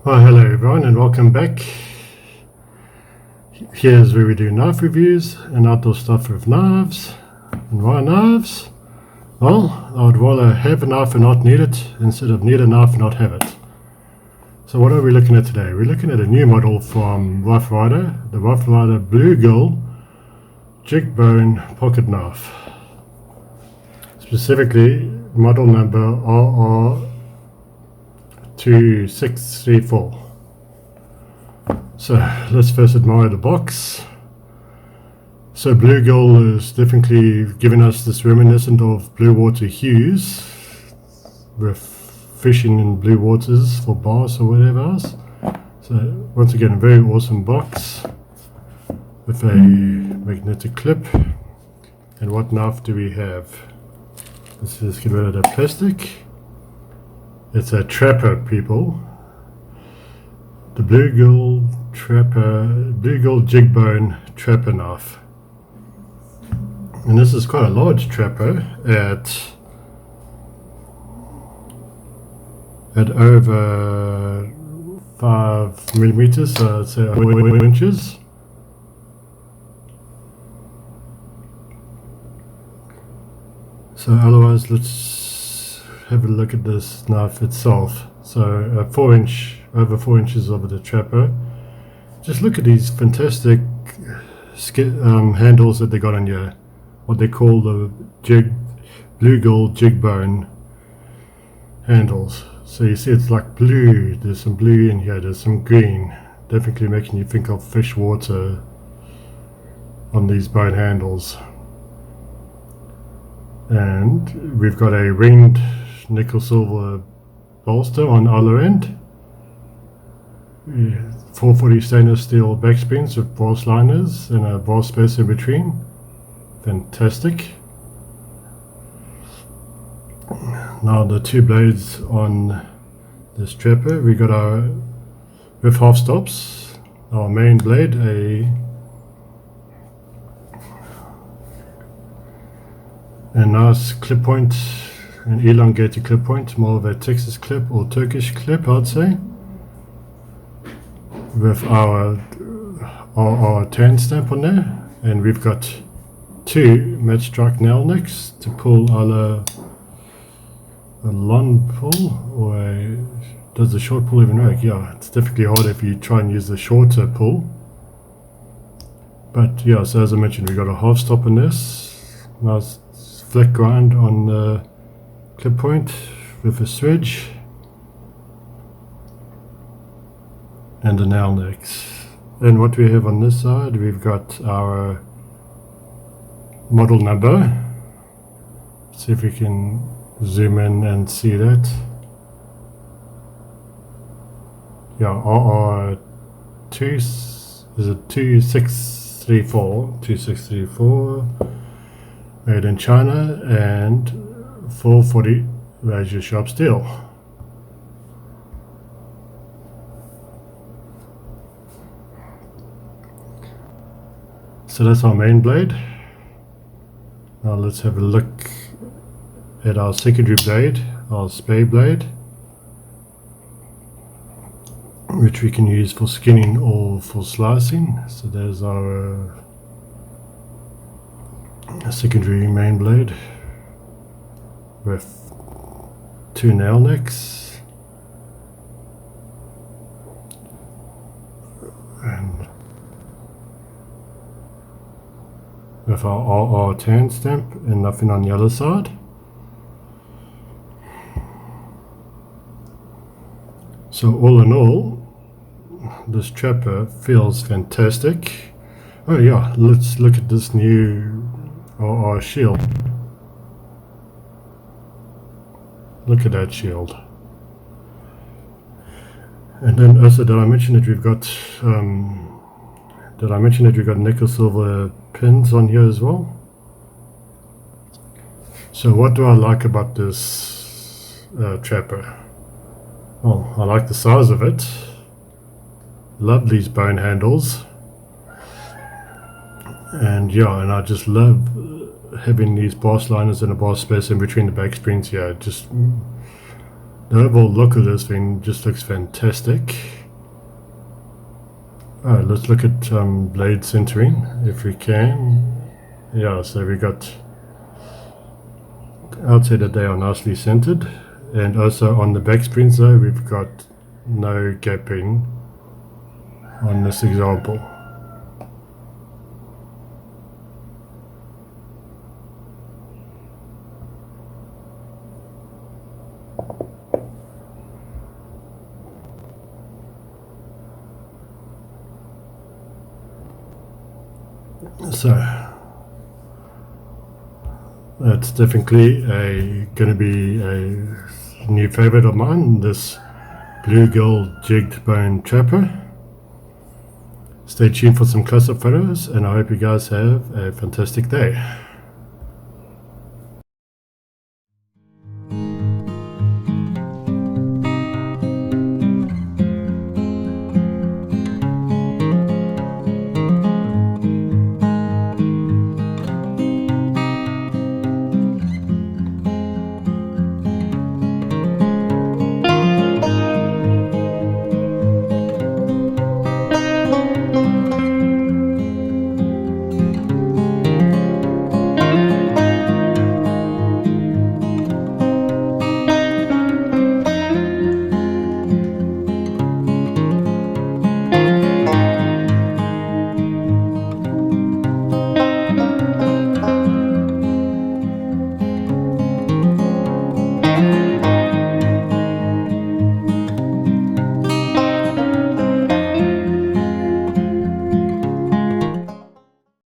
Well, hello everyone and welcome back. Here's where we do knife reviews and outdoor stuff with knives. And why knives? Well, I would rather have a knife and not need it instead of need a knife and not have it. So what are we looking at today? We're looking at a new model from Rough Ryder, the Rough Ryder Bluegill Jigged pocket knife. Specifically model number RR2634. So let's first admire the box. So Bluegill is definitely giving us this reminiscent of blue water hues with fishing in blue waters for bass or whatever else. So once again, a very awesome box with a magnetic clip. And what knife do we have? Let's just get rid of the plastic. It's a trapper, people. The Bluegill Jigged trapper knife. And this is quite a large trapper at over 5 millimeters, so I'd say 4 inches. So otherwise, let's have a look at this knife itself. So over 4 inches of the trapper. Just look at these fantastic handles that they got on here. What they call the Bluegill Jigged handles. So you see it's like blue, there's some blue in here, there's some green. Definitely making you think of fish water on these bone handles. And we've got a ringed nickel silver bolster on either end. 440 stainless steel back springs with brass liners and a brass space in between. Fantastic. Now the two blades on this trapper, we got our with half stops, our main blade, a nice clip point, an elongated clip point, more of a Texas clip or Turkish clip, I'd say, with our tan stamp on there. And we've got two match strike nail necks to pull either a long pull or does the short pull even work? Yeah, it's definitely harder if you try and use the shorter pull. But yeah, so as I mentioned, we got a half stop on this, nice flat grind on the clip point with a swedge and the nail necks. And what we have on this side, we've got our model number. Let's see if we can zoom in and see that. Yeah, RR2 is it 2634 made in China and 440 razor sharp steel. So that's our main blade. Now let's have a look at our secondary blade, our spay blade, which we can use for skinning or for slicing. So there's our secondary main blade with two nail necks and with our RR tan stamp and nothing on the other side. So all in all, this trapper feels fantastic. Oh yeah, let's look at this new RR shield. Look at that shield. And then also did I mention that we've got nickel silver pins on here as well? So what do I like about this trapper? Well, I like the size of it. Love these bone handles. And yeah, and I just love having these brass liners and a brass space in between the back springs here. Just The overall look of this thing just looks fantastic. Alright, let's look at blade centering if we can. Yeah, so we got, I'd say that they are nicely centered, and also on the back springs though we've got no gapping on this example. So that's definitely going to be a new favorite of mine, this Bluegill Jigged Bone Trapper. Stay tuned for some close-up photos, and I hope you guys have a fantastic day.